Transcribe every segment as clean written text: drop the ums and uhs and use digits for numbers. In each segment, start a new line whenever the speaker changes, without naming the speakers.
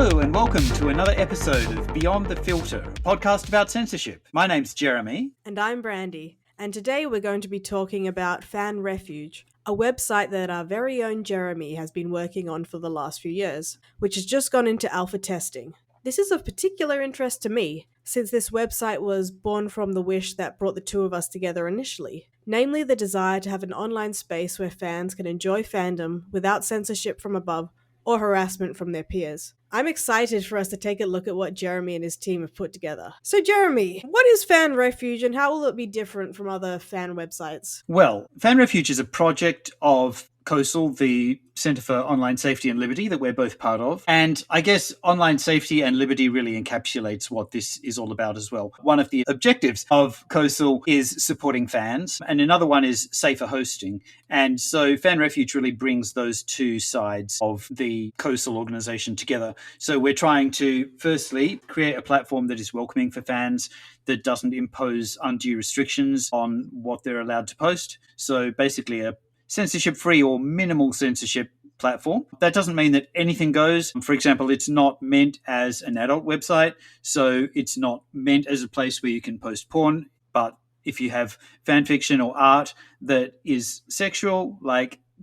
Hello and welcome to another episode of Beyond the Filter, a podcast about censorship. My name's Jeremy.
And I'm Brandy. And today we're going to be talking about Fan Refuge, a website that our very own Jeremy has been working on for the last few years, which has just gone into alpha testing. This is of particular interest to me, since this website was born from the wish that brought the two of us together initially, namely the desire to have an online space where fans can enjoy fandom without censorship from above or harassment from their peers. I'm excited for us to take a look at what Jeremy and his team have put together. So Jeremy, what is Fan Refuge and how will it be different from other fan websites?
Well, Fan Refuge is a project of COSL, the Centre for Online Safety and Liberty, that we're both part of. And I guess online safety and liberty really encapsulates what this is all about as well. One of the objectives of COSL is supporting fans, and another one is safer hosting. And so Fan Refuge really brings those two sides of the COSL organisation together. So we're trying to, firstly, create a platform that is welcoming for fans, that doesn't impose undue restrictions on what they're allowed to post. So basically a censorship-free or minimal censorship platform. That doesn't mean that anything goes. For example, it's not meant as an adult website, so it's not meant as a place where you can post porn. But if you have fan fiction or art that is sexual,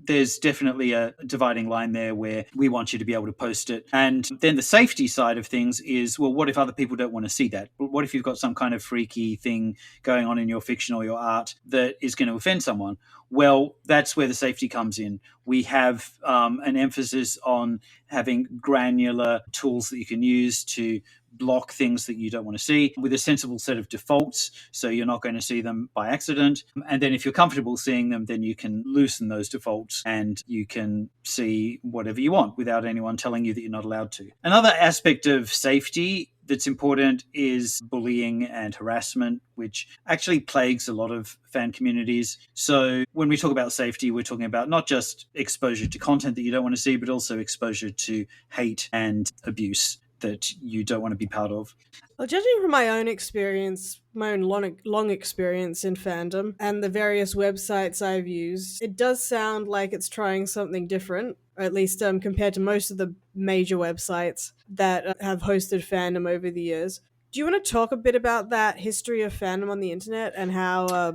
there's definitely a dividing line there where we want you to be able to post it. And then the safety side of things is, well, what if other people don't want to see that? What if you've got some kind of freaky thing going on in your fiction or your art that is going to offend someone? Well, that's where the safety comes in. We have an emphasis on having granular tools that you can use to block things that you don't want to see with a sensible set of defaults, so you're not going to see them by accident. And then if you're comfortable seeing them, then you can loosen those defaults and you can see whatever you want without anyone telling you that you're not allowed to. Another aspect of safety that's important is bullying and harassment, which actually plagues a lot of fan communities. So when we talk about safety, we're talking about not just exposure to content that you don't want to see, but also exposure to hate and abuse that you don't want to be part of.
Well, judging from my own experience, my own long experience in fandom and the various websites I've used, it does sound like it's trying something different, or at least compared to most of the major websites that have hosted fandom over the years. Do you want to talk a bit about that history of fandom on the internet and how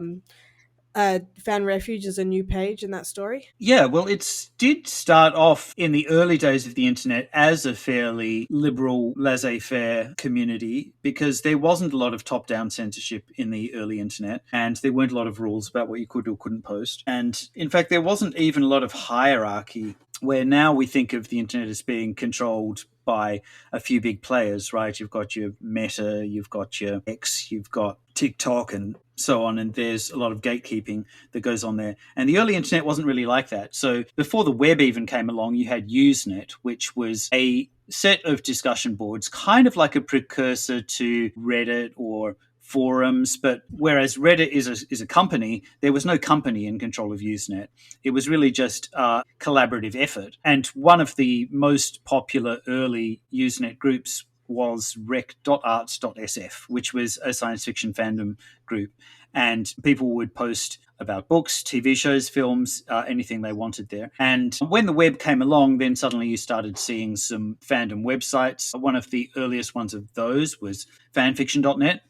Fan Refuge is a new page in that story?
Yeah, well, it did start off in the early days of the internet as a fairly liberal, laissez-faire community because there wasn't a lot of top-down censorship in the early internet and there weren't a lot of rules about what you could or couldn't post. And in fact, there wasn't even a lot of hierarchy, where now we think of the internet as being controlled by a few big players, right? You've got your Meta, you've got your X, you've got TikTok and so on, and there's a lot of gatekeeping that goes on there. And the early internet wasn't really like that. So before the web even came along, you had Usenet, which was a set of discussion boards, kind of like a precursor to Reddit or forums, but whereas Reddit is a company, there was no company in control of Usenet. It was really just a collaborative effort. And one of the most popular early Usenet groups was rec.arts.sf, which was a science fiction fandom group. And people would post about books, TV shows, films, anything they wanted there. And when the web came along, then suddenly you started seeing some fandom websites. One of the earliest ones of those was fanfiction.net.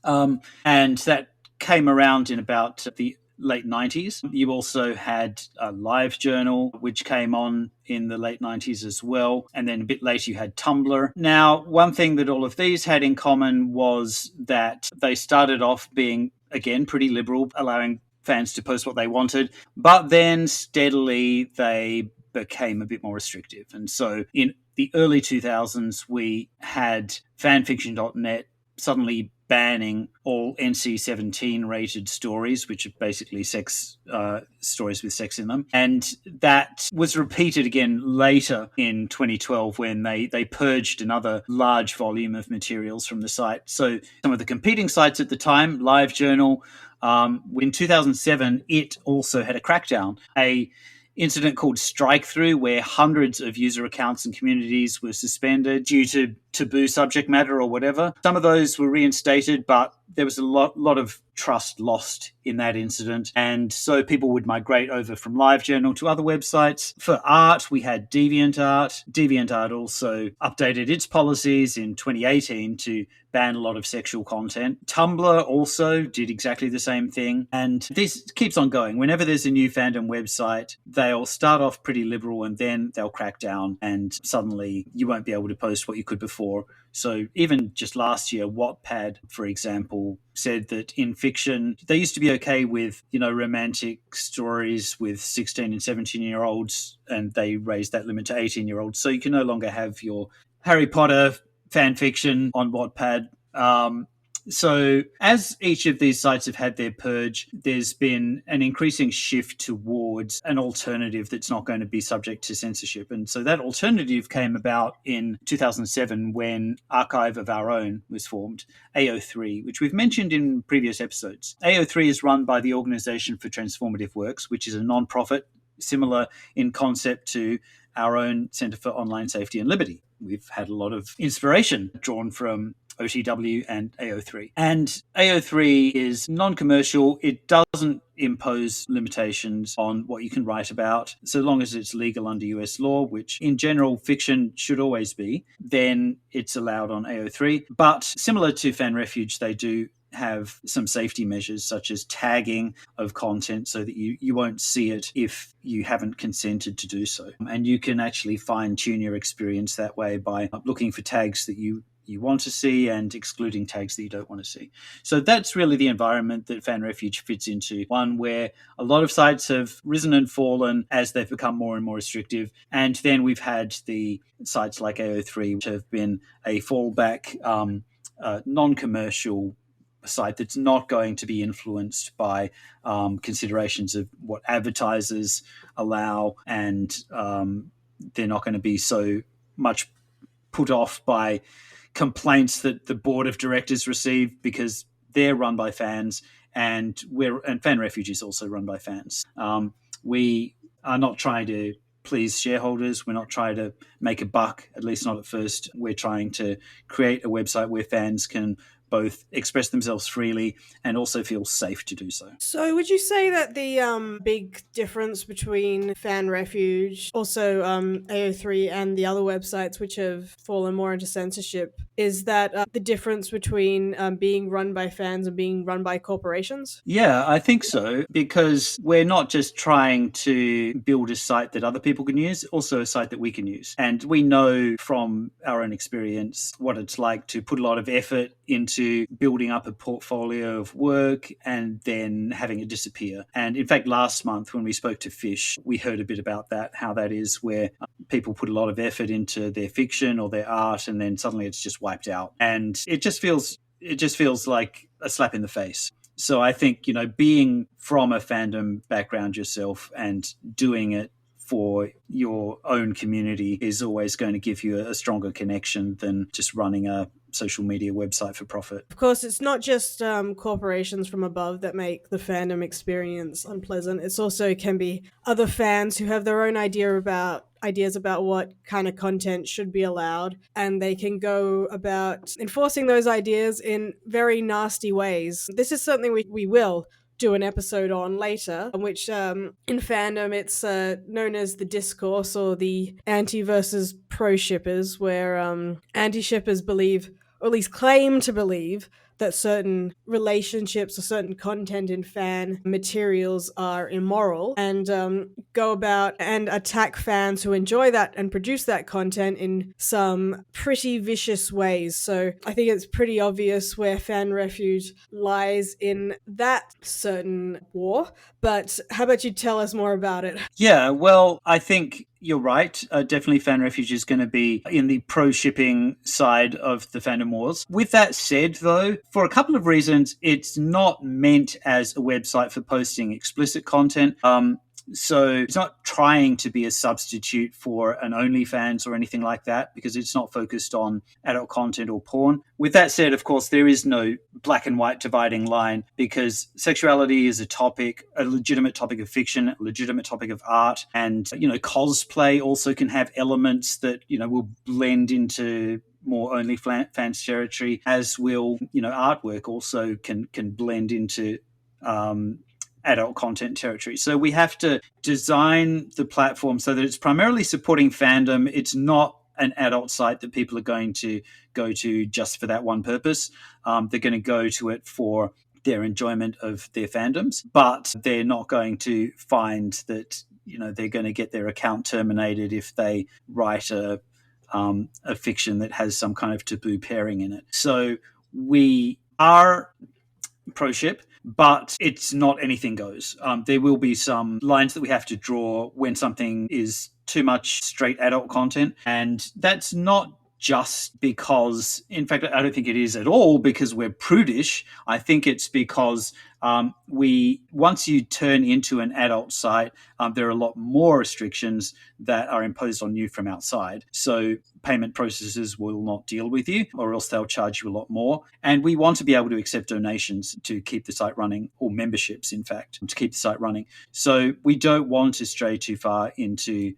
And that came around in about the late 90s. You also had a Live Journal, which came on in the late 90s as well. And then a bit later, you had Tumblr. Now, one thing that all of these had in common was that they started off being, again, pretty liberal, allowing fans to post what they wanted. But then steadily, they became a bit more restrictive. And so in the early 2000s, we had fanfiction.net suddenly banning all NC-17 rated stories, which are basically sex stories with sex in them. And that was repeated again later in 2012 when they purged another large volume of materials from the site. So some of the competing sites at the time, LiveJournal, in 2007, it also had a crackdown, a incident called Strike Through, where hundreds of user accounts and communities were suspended due to taboo subject matter or whatever. Some of those were reinstated, but there was a lot of trust lost in that incident. And so people would migrate over from LiveJournal to other websites. For art, we had DeviantArt. DeviantArt also updated its policies in 2018 to ban a lot of sexual content. Tumblr also did exactly the same thing. And this keeps on going. Whenever there's a new fandom website, they'll start off pretty liberal and then they'll crack down and suddenly you won't be able to post what you could before. So even just last year, Wattpad, for example, said that in fiction, they used to be okay with, romantic stories with 16 and 17-year-olds, and they raised that limit to 18-year-olds. So you can no longer have your Harry Potter fan fiction on Wattpad. So as each of these sites have had their purge, there's been an increasing shift towards an alternative that's not going to be subject to censorship. And so that alternative came about in 2007 when Archive of Our Own was formed, AO3, which we've mentioned in previous episodes. AO3 is run by the Organisation for Transformative Works, which is a non-profit similar in concept to our own Centre for Online Safety and Liberty. We've had a lot of inspiration drawn from OTW and AO3. And AO3 is non-commercial. It doesn't impose limitations on what you can write about. So long as it's legal under US law, which in general fiction should always be, then it's allowed on AO3. But similar to Fan Refuge, they do have some safety measures such as tagging of content so that you won't see it if you haven't consented to do so. And you can actually fine-tune your experience that way by looking for tags that you want to see and excluding tags that you don't want to see. So that's really the environment that Fan Refuge fits into, one where a lot of sites have risen and fallen as they've become more and more restrictive. And then we've had the sites like AO3, which have been a fallback, non-commercial site that's not going to be influenced by considerations of what advertisers allow, and they're not going to be so much put off by complaints that the board of directors receive because they're run by fans, and Fan Refuge is also run by fans. We are not trying to please shareholders. We're not trying to make a buck, at least not at first. We're trying to create a website where fans can both express themselves freely and also feel safe to do so.
So would you say that the big difference between Fan Refuge, also AO3 and the other websites which have fallen more into censorship, is that the difference between being run by fans and being run by corporations?
Yeah, I think so, because we're not just trying to build a site that other people can use, also a site that we can use. And we know from our own experience what it's like to put a lot of effort into building up a portfolio of work and then having it disappear. And in fact, last month when we spoke to Fish, we heard a bit about that, how that is, where people put a lot of effort into their fiction or their art and then suddenly it's just wiped out. And it just feels like a slap in the face. So I think, being from a fandom background yourself and doing it for your own community is always going to give you a stronger connection than just running a social media website for profit.
Of course, it's not just corporations from above that make the fandom experience unpleasant. It's also can be other fans who have their own ideas about what kind of content should be allowed, and they can go about enforcing those ideas in very nasty ways. This is something we will do an episode on later, which in fandom it's known as the discourse, or the anti versus pro shippers, where anti-shippers believe, or at least claim to believe, that certain relationships or certain content in fan materials are immoral, and go about and attack fans who enjoy that and produce that content in some pretty vicious ways. So I think it's pretty obvious where Fan Refuge lies in that certain war. But how about you tell us more about it?
Yeah, well, I think you're right. Definitely Fan Refuge is going to be in the pro-shipping side of the fandom wars. With that said, though, for a couple of reasons, it's not meant as a website for posting explicit content. So it's not trying to be a substitute for an OnlyFans or anything like that, because it's not focused on adult content or porn. With that said, of course, there is no black and white dividing line, because sexuality is a legitimate topic of fiction, a legitimate topic of art. And, cosplay also can have elements that, will blend into more only fans territory, as will, artwork also can blend into adult content territory. So we have to design the platform so that it's primarily supporting fandom. It's not an adult site that people are going to go to just for that one purpose. They're going to go to it for their enjoyment of their fandoms, but they're not going to find that they're going to get their account terminated if they write a fiction that has some kind of taboo pairing in it. So we are pro ship, but it's not anything goes. There will be some lines that we have to draw when something is too much straight adult content, and that's not just because, in fact, I don't think it is at all because we're prudish. I think it's because once you turn into an adult site, there are a lot more restrictions that are imposed on you from outside. So payment processors will not deal with you, or else they'll charge you a lot more. And we want to be able to accept donations to keep the site running, or memberships, in fact, to keep the site running. So we don't want to stray too far into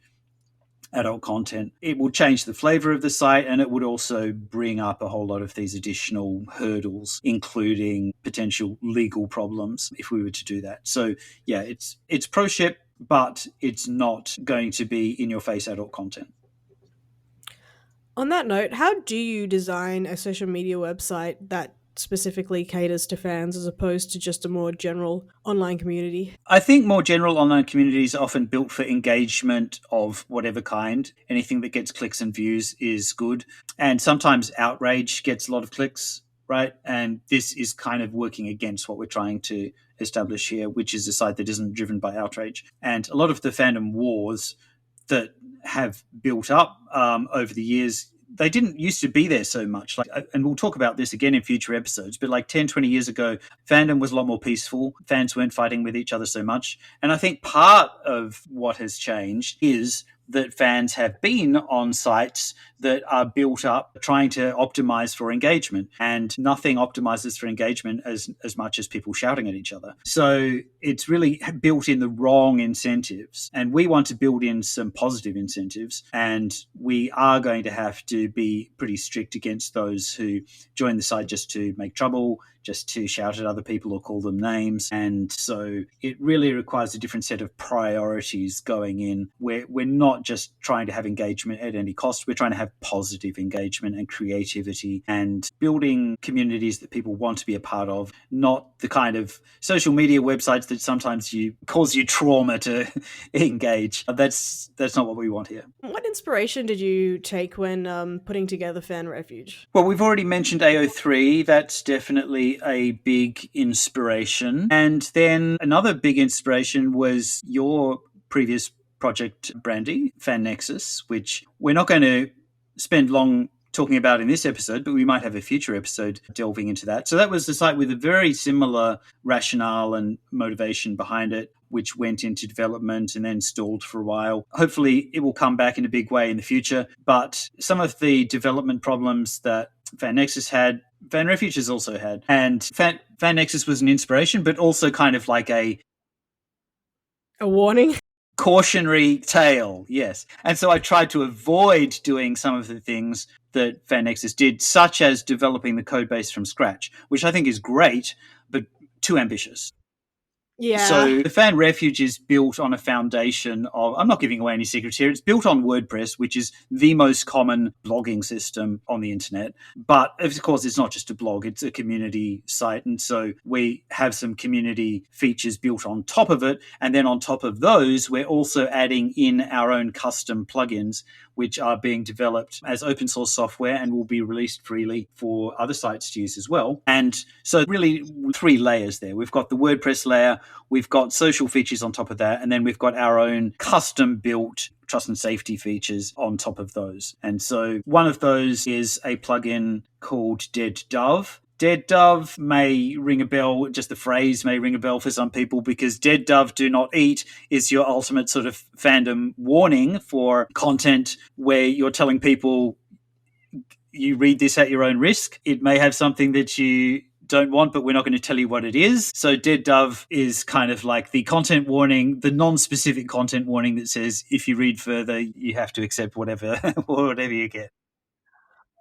adult content. It will change the flavor of the site, and it would also bring up a whole lot of these additional hurdles, including potential legal problems if we were to do that. So yeah, it's pro ship, but it's not going to be in your face adult content.
On that note, how do you design a social media website that specifically caters to fans as opposed to just a more general online community?
I think more general online communities are often built for engagement of whatever kind. Anything that gets clicks and views is good. And sometimes outrage gets a lot of clicks, right? And this is kind of working against what we're trying to establish here, which is a site that isn't driven by outrage. And a lot of the fandom wars that have built up over the years, they didn't used to be there so much. And we'll talk about this again in future episodes, but like 10, 20 years ago, fandom was a lot more peaceful. Fans weren't fighting with each other so much. And I think part of what has changed is that fans have been on sites that are built up trying to optimize for engagement, and nothing optimizes for engagement as much as people shouting at each other. So it's really built in the wrong incentives, and we want to build in some positive incentives, and we are going to have to be pretty strict against those who join the site just to make trouble, just to shout at other people or call them names. And so it really requires a different set of priorities going in, where we're not just trying to have engagement at any cost. We're trying to have positive engagement and creativity and building communities that people want to be a part of, not the kind of social media websites that sometimes cause you trauma to engage. That's not what we want here.
What inspiration did you take when putting together Fan Refuge?
Well, we've already mentioned AO3. That's definitely a big inspiration. And then another big inspiration was your previous project, Brandy, Fan Nexus, which we're not going to spend long talking about in this episode, but we might have a future episode delving into that. So that was the site with a very similar rationale and motivation behind it, which went into development and then stalled for a while. Hopefully it will come back in a big way in the future. But some of the development problems that Fan Nexus had, Fan Refuge has also had. And Fan Nexus was an inspiration, but also kind of like a
warning.
Cautionary tale, yes. And so I tried to avoid doing some of the things that Fan Nexus did, such as developing the code base from scratch, which I think is great, but too ambitious.
Yeah.
So the Fan Refuge is built on a foundation of, I'm not giving away any secrets here, it's built on WordPress, which is the most common blogging system on the internet. But of course, it's not just a blog, it's a community site. And so we have some community features built on top of it. And then on top of those, we're also adding in our own custom plugins, which are being developed as open source software and will be released freely for other sites to use as well. And so really 3 layers there. We've got the WordPress layer, we've got social features on top of that, and then we've got our own custom built trust and safety features on top of those. And so one of those is a plugin called Dead Dove. Dead Dove may ring a bell, just the phrase may ring a bell for some people, because Dead Dove Do Not Eat is your ultimate sort of fandom warning for content where you're telling people you read this at your own risk. It may have something that you don't want, but we're not going to tell you what it is. So Dead Dove is kind of like the content warning, the non-specific content warning that says if you read further, you have to accept whatever you get.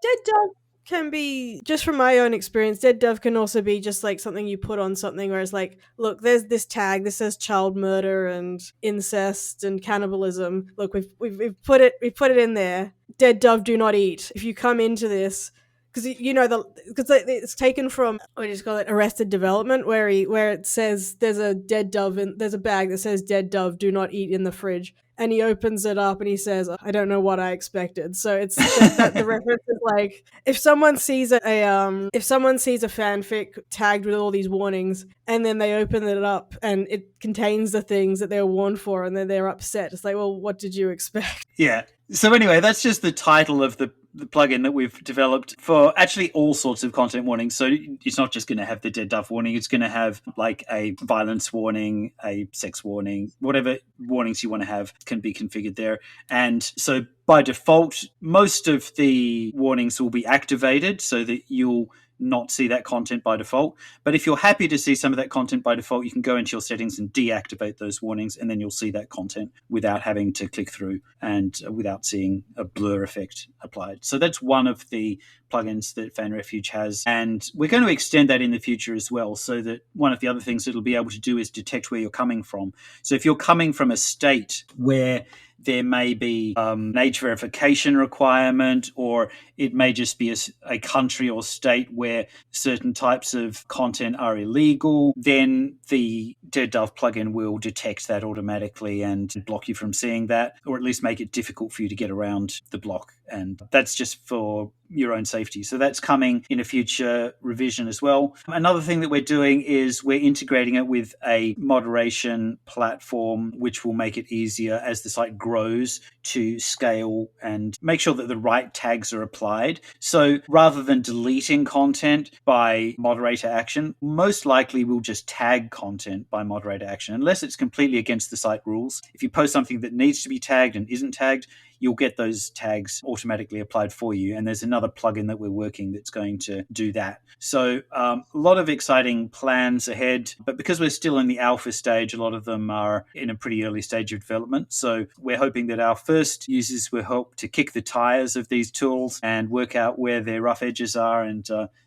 Dead dove can be, just from my own experience, dead dove can also be just like something you put on something where it's like, look, there's this tag. This says child murder and incest and cannibalism. Look, we've put it in there. Dead dove, do not eat. If you come into this, because because it's taken from, what do you call it, Arrested Development, where it says there's a dead dove and there's a bag that says dead dove, do not eat, in the fridge, and he opens it up and he says, I don't know what I expected. So it's that the reference is like, if someone sees if someone sees a fanfic tagged with all these warnings and then they open it up and it contains the things that they were warned for and then they're upset, it's like, well, what did you expect?
Yeah. So anyway, that's just the title of the plugin that we've developed for actually all sorts of content warnings. So it's not just going to have the dead dove warning. It's going to have like a violence warning, a sex warning, whatever warnings you want to have can be configured there. And so by default, most of the warnings will be activated so that you'll not see that content by default. But if you're happy to see some of that content by default, you can go into your settings and deactivate those warnings, and then you'll see that content without having to click through and without seeing a blur effect applied. So that's one of the plugins that Fan Refuge has. And we're going to extend that in the future as well, so that one of the other things it'll be able to do is detect where you're coming from. So if you're coming from a state where there may be an age verification requirement, or it may just be a country or state where certain types of content are illegal, then the Dead Dove plugin will detect that automatically and block you from seeing that, or at least make it difficult for you to get around the block. And that's just for your own safety. So that's coming in a future revision as well. Another thing that we're doing is we're integrating it with a moderation platform, which will make it easier as the site grows to scale and make sure that the right tags are applied. So rather than deleting content by moderator action, most likely we'll just tag content by moderator action, unless it's completely against the site rules. If you post something that needs to be tagged and isn't tagged, you'll get those tags automatically applied for you. And there's another plugin that we're working that's going to do that. So a lot of exciting plans ahead, but because we're still in the alpha stage, a lot of them are in a pretty early stage of development. So we're hoping that our first users will help to kick the tires of these tools and work out where their rough edges are. And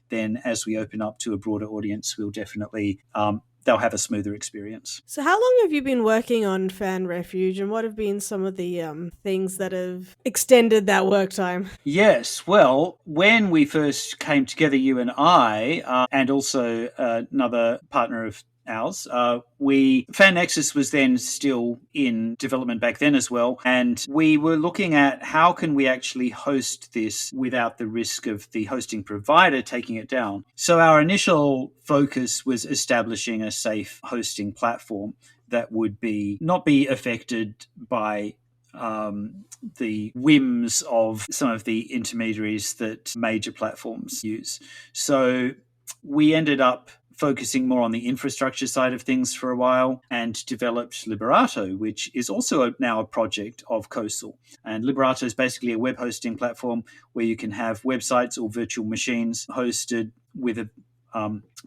then as we open up to a broader audience, we'll definitely they'll have a smoother experience.
So how long have you been working on Fan Refuge, and what have been some of the things that have extended that work time?
Yes, well, when we first came together, you and I, and also another partner of ours, Fan Nexus was then still in development back then as well, and we were looking at how can we actually host this without the risk of the hosting provider taking it down. So our initial focus was establishing a safe hosting platform that would not be affected by the whims of some of the intermediaries that major platforms use. So we ended up focusing more on the infrastructure side of things for a while and developed Liberato, which is also now a project of Coastal. And Liberato is basically a web hosting platform where you can have websites or virtual machines hosted with a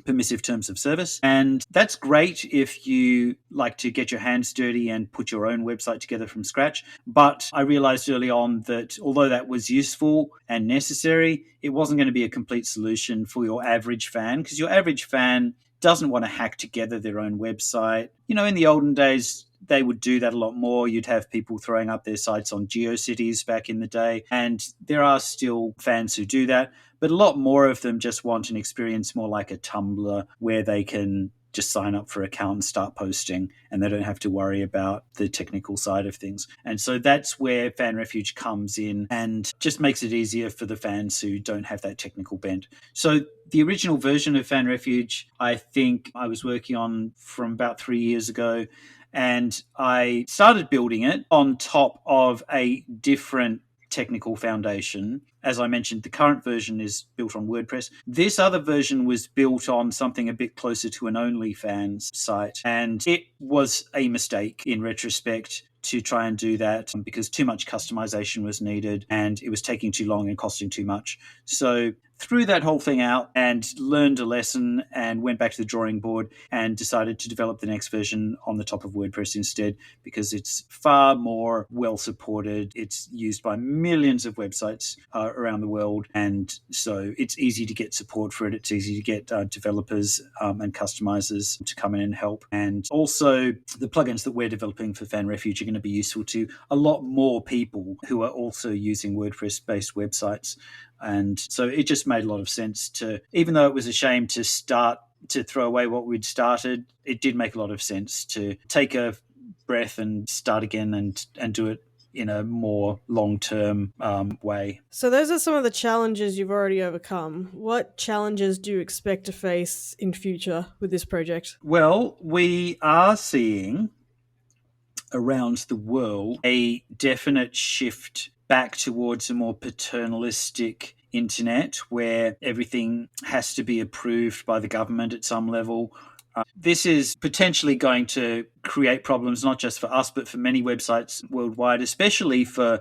permissive terms of service. And that's great if you like to get your hands dirty and put your own website together from scratch. But I realized early on that although that was useful and necessary, it wasn't going to be a complete solution for your average fan, because your average fan doesn't want to hack together their own website. You know, in the olden days, they would do that a lot more. You'd have people throwing up their sites on GeoCities back in the day, and there are still fans who do that, but a lot more of them just want an experience more like a Tumblr, where they can just sign up for an account and start posting, and they don't have to worry about the technical side of things. And so that's where Fan Refuge comes in and just makes it easier for the fans who don't have that technical bent. So the original version of Fan Refuge, I think I was working on from about 3 years ago, and I started building it on top of a different technical foundation. As I mentioned, the current version is built on WordPress. This other version was built on something a bit closer to an OnlyFans site, and it was a mistake in retrospect to try and do that because too much customization was needed and it was taking too long and costing too much. So threw that whole thing out and learned a lesson and went back to the drawing board and decided to develop the next version on the top of WordPress instead because it's far more well supported. It's used by millions of websites around the world, and so it's easy to get support for it. It's easy to get developers and customizers to come in and help. And also the plugins that we're developing for Fan Refuge are going to be useful to a lot more people who are also using WordPress-based websites. And so it just made a lot of sense to, even though it was a shame to start to throw away what we'd started, it did make a lot of sense to take a breath and start again and do it in a more long-term way.
So those are some of the challenges you've already overcome. What challenges do you expect to face in future with this project?
Well, we are seeing around the world a definite shift back towards a more paternalistic internet where everything has to be approved by the government at some level. This is potentially going to create problems not just for us, but for many websites worldwide, especially for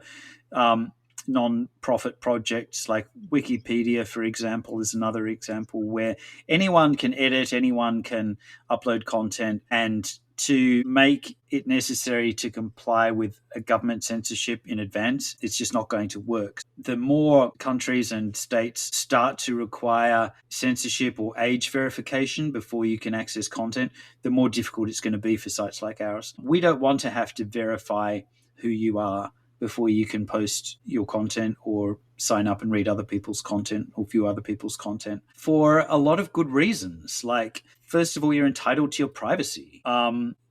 non-profit projects like Wikipedia, for example, is another example where anyone can edit, anyone can upload content, and to make it necessary to comply with a government censorship in advance, it's just not going to work. The more countries and states start to require censorship or age verification before you can access content, the more difficult it's going to be for sites like ours. We don't want to have to verify who you are before you can post your content or sign up and read other people's content or view other people's content for a lot of good reasons. Like, first of all, you're entitled to your privacy.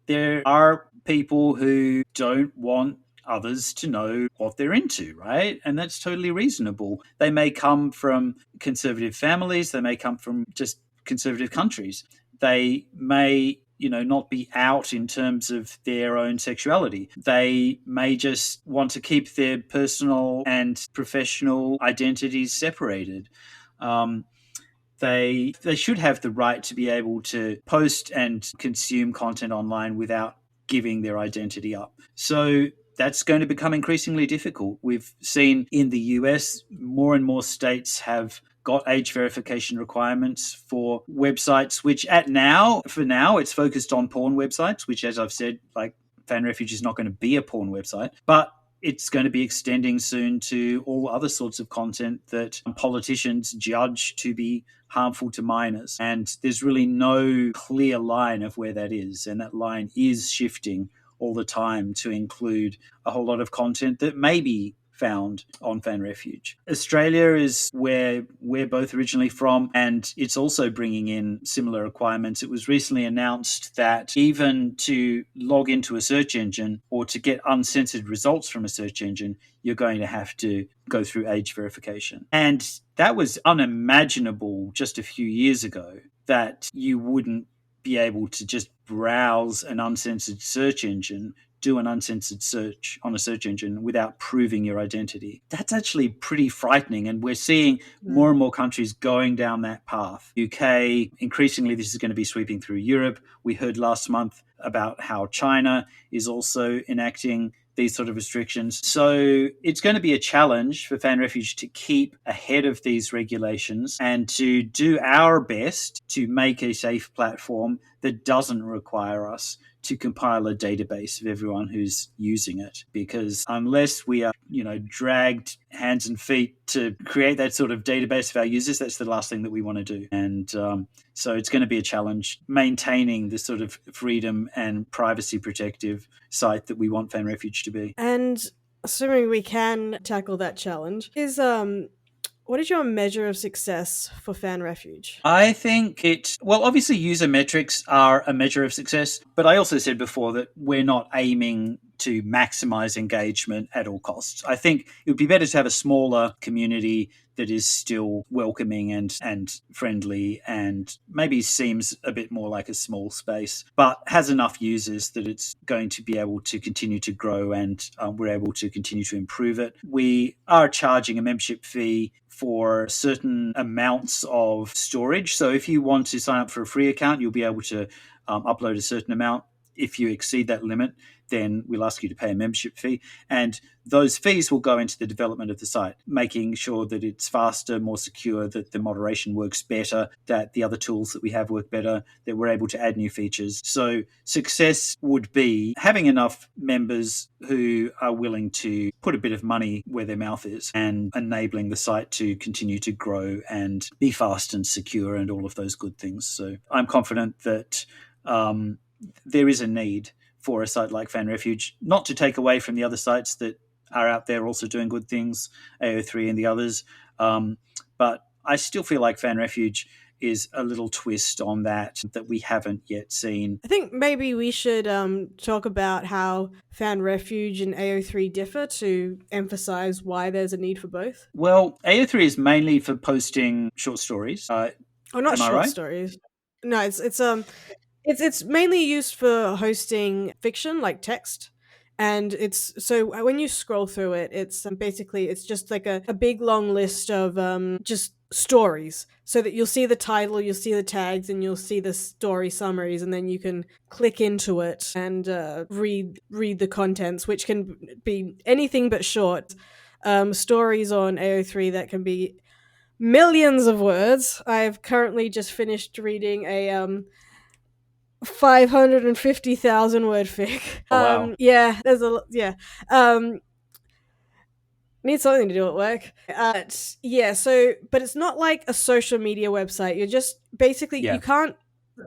There are people who don't want others to know what they're into, right? And that's totally reasonable. They may come from conservative families, they may come from just conservative countries. They may not be out in terms of their own sexuality. They may just want to keep their personal and professional identities separated. They should have the right to be able to post and consume content online without giving their identity up. So that's going to become increasingly difficult. We've seen in the US, more and more states have got age verification requirements for websites, which for now, it's focused on porn websites, which, as I've said, like Fan Refuge is not going to be a porn website, but it's going to be extending soon to all other sorts of content that politicians judge to be harmful to minors. And there's really no clear line of where that is. And that line is shifting all the time to include a whole lot of content that may be found on Fan Refuge. Australia is where we're both originally from, and it's also bringing in similar requirements. It was recently announced that even to log into a search engine or to get uncensored results from a search engine, you're going to have to go through age verification. And that was unimaginable just a few years ago, that you wouldn't be able to just browse an uncensored search engine, do an uncensored search on a search engine without proving your identity. That's actually pretty frightening. And we're seeing more and more countries going down that path. UK, increasingly, this is going to be sweeping through Europe. We heard last month about how China is also enacting these sort of restrictions. So it's going to be a challenge for Fan Refuge to keep ahead of these regulations and to do our best to make a safe platform that doesn't require us to compile a database of everyone who's using it. Because unless we are, dragged hands and feet to create that sort of database of our users, that's the last thing that we want to do. And so it's going to be a challenge maintaining the sort of freedom and privacy protective site that we want Fan Refuge to be.
And assuming we can tackle that challenge, what is your measure of success for Fan Refuge?
I think obviously user metrics are a measure of success, but I also said before that we're not aiming to maximize engagement at all costs. I think it would be better to have a smaller community that is still welcoming and friendly and maybe seems a bit more like a small space, but has enough users that it's going to be able to continue to grow and we're able to continue to improve it. We are charging a membership fee for certain amounts of storage. So if you want to sign up for a free account, you'll be able to upload a certain amount if you exceed that limit, then we'll ask you to pay a membership fee. And those fees will go into the development of the site, making sure that it's faster, more secure, that the moderation works better, that the other tools that we have work better, that we're able to add new features. So success would be having enough members who are willing to put a bit of money where their mouth is and enabling the site to continue to grow and be fast and secure and all of those good things. So I'm confident that there is a need for a site like Fan Refuge, not to take away from the other sites that are out there also doing good things, AO3 and the others. But I still feel like Fan Refuge is a little twist on that we haven't yet seen.
I think maybe we should talk about how Fan Refuge and AO3 differ to emphasize why there's a need for both.
Well, AO3 is mainly for posting short stories.
Oh, not
Am I
short
right?
stories. No, it's mainly used for hosting fiction, like text. And it's so when you scroll through it, it's basically it's just like a big long list of just stories. So that you'll see the title, you'll see the tags, and you'll see the story summaries, and then you can click into it and read the contents, which can be anything but short. Stories on AO3 that can be millions of words. I've currently just finished reading a 550,000 word fic.
Oh, wow.
Yeah, there's a yeah. Um, Need something to do at work. Yeah, so but it's not like a social media website. You're just basically
Yeah.
you can't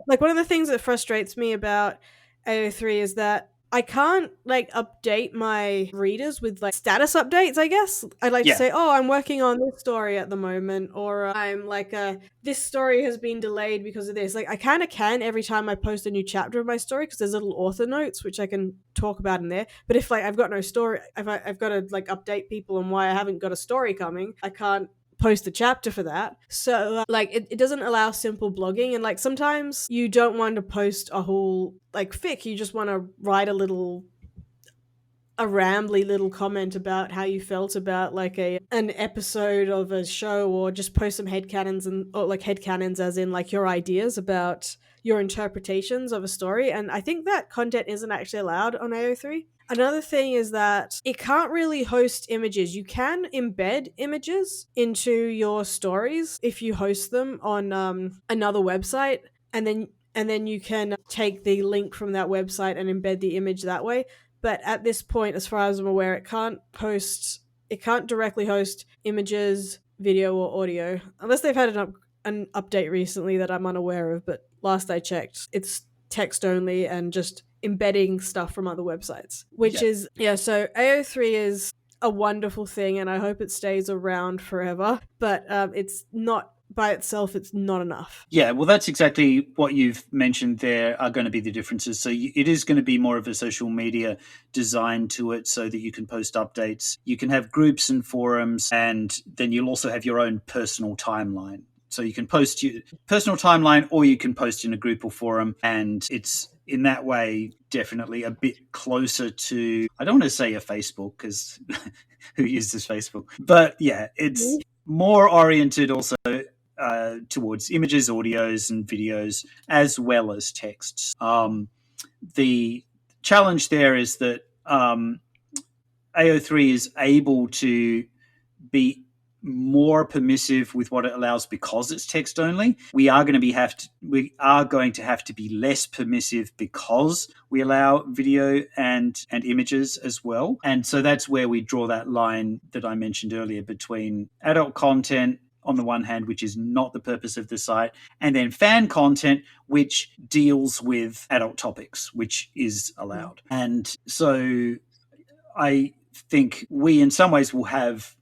like one of the things that frustrates me about AO3 is that I can't like update my readers with like status updates, I guess. I'd like to
Yeah.
say, oh, I'm working on this story at the moment, or I'm like, this story has been delayed because of this. Like, I kind of can every time I post a new chapter of my story because there's little author notes which I can talk about in there. But if like I've got no story, if I've got to like update people on why I haven't got a story coming, I can't post a chapter for that. So like it doesn't allow simple blogging, and like sometimes you don't want to post a whole like fic, you just want to write a rambly little comment about how you felt about like an episode of a show, or just post some headcanons, and or like headcanons as in like your ideas about your interpretations of a story. And I think that content isn't actually allowed on AO3. Another thing is that it can't really host images. You can embed images into your stories if you host them on another website, and then you can take the link from that website and embed the image that way. But at this point, as far as I'm aware, it can't directly host images, video, or audio, unless they've had an update recently that I'm unaware of. But last I checked, it's text only and just embedding stuff from other websites, which
Yeah.
is, yeah, so AO3 is a wonderful thing, and I hope it stays around forever. But it's not by itself, it's not enough.
Yeah, well, that's exactly what you've mentioned. There are going to be the differences. So it is going to be more of a social media design to it, so that you can post updates. You can have groups and forums, and then you'll also have your own personal timeline. So you can post your personal timeline, or you can post in a group or forum, and it's in that way definitely a bit closer to, I don't want to say a Facebook, because who uses Facebook? But yeah, it's more oriented also towards images, audios, and videos, as well as texts. The challenge there is that AO3 is able to be more permissive with what it allows because it's text only. We are going to have to be less permissive because we allow video and images as well. And so that's where we draw that line that I mentioned earlier between adult content on the one hand, which is not the purpose of the site, and then fan content, which deals with adult topics, which is allowed. And so I think we, in some ways, will have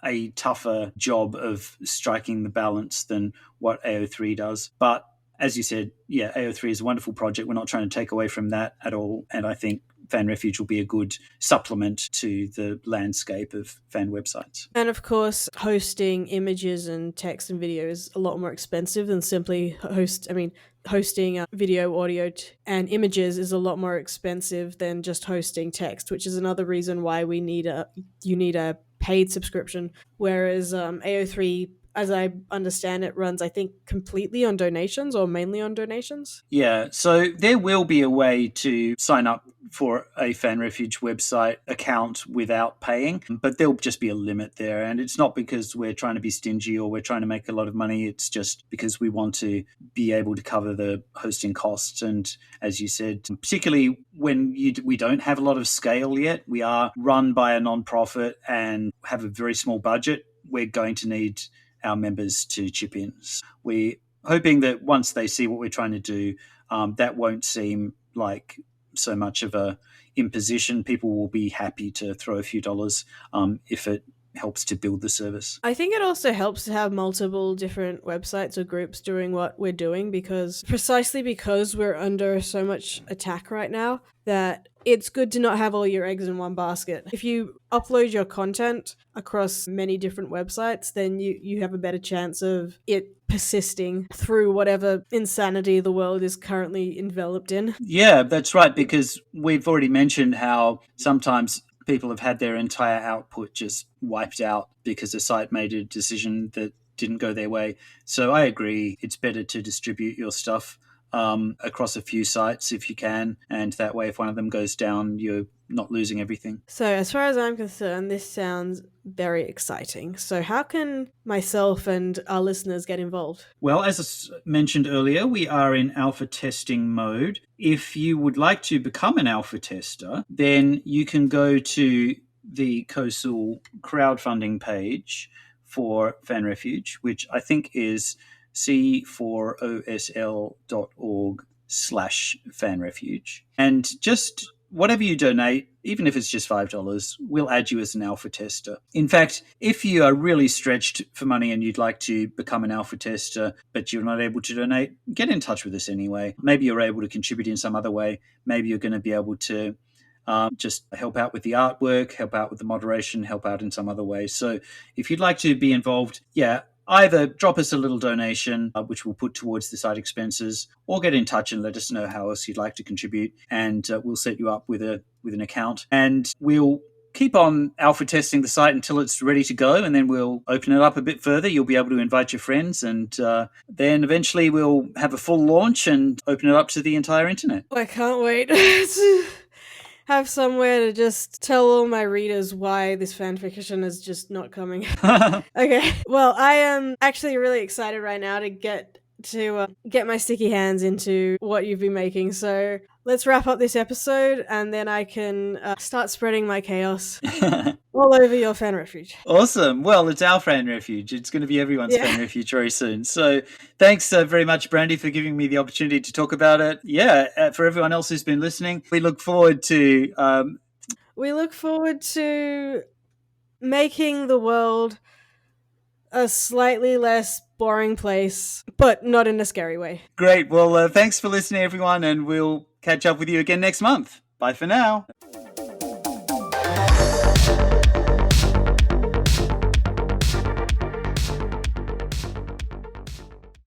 a tougher job of striking the balance than what AO3 does. But as you said, yeah, AO3 is a wonderful project. We're not trying to take away from that at all. And I think Fan Refuge will be a good supplement to the landscape of fan websites.
And of course, hosting images and text and video is a lot more expensive than simply hosting video, audio, and images is a lot more expensive than just hosting text, which is another reason why you need a paid subscription. Whereas AO3 as I understand it, runs, I think, completely on donations or mainly on donations.
Yeah, so there will be a way to sign up for a Fan Refuge website account without paying, but there'll just be a limit there. And it's not because we're trying to be stingy or we're trying to make a lot of money. It's just because we want to be able to cover the hosting costs. And as you said, particularly when we don't have a lot of scale yet, we are run by a nonprofit and have a very small budget. We're going to need our members to chip in. We hoping that once they see what we're trying to do, that won't seem like so much of a imposition. People will be happy to throw a few dollars if it helps to build the service.
I think it also helps to have multiple different websites or groups doing what we're doing, because precisely because we're under so much attack right now, that it's good to not have all your eggs in one basket. If you upload your content across many different websites, then you have a better chance of it persisting through whatever insanity the world is currently enveloped in.
Yeah, that's right, because we've already mentioned how sometimes people have had their entire output just wiped out because a site made a decision that didn't go their way. So I agree, it's better to distribute your stuff across a few sites if you can, and that way if one of them goes down, you're not losing everything.
So, as far as I'm concerned, this sounds very exciting. So, how can myself and our listeners get involved?
Well, as I mentioned earlier, we are in alpha testing mode. If you would like to become an alpha tester, then you can go to the COSUL crowdfunding page for Fan Refuge, which I think is c4osl.org/fanrefuge. And just whatever you donate, even if it's just $5, we'll add you as an alpha tester. In fact, if you are really stretched for money and you'd like to become an alpha tester, but you're not able to donate, get in touch with us anyway. Maybe you're able to contribute in some other way. Maybe you're going to be able to just help out with the artwork, help out with the moderation, help out in some other way. So if you'd like to be involved, either drop us a little donation, which we'll put towards the site expenses, or get in touch and let us know how else you'd like to contribute, and we'll set you up with an account. And we'll keep on alpha testing the site until it's ready to go, and then we'll open it up a bit further. You'll be able to invite your friends, and then eventually we'll have a full launch and open it up to the entire internet.
I can't wait. Have somewhere to just tell all my readers why this fanfiction is just not coming. Okay. Well, I am actually really excited right now to get my sticky hands into what you've been making. So let's wrap up this episode, and then I can start spreading my chaos all over your Fan Refuge.
Awesome. Well, it's our Fan Refuge. It's going to be everyone's Fan Refuge very soon. So thanks very much, Brandy, for giving me the opportunity to talk about it. Yeah, for everyone else who's been listening, we look forward to...
making the world a slightly less boring place, but not in a scary way.
Great. Well, thanks for listening, everyone, and we'll catch up with you again next month. Bye for now.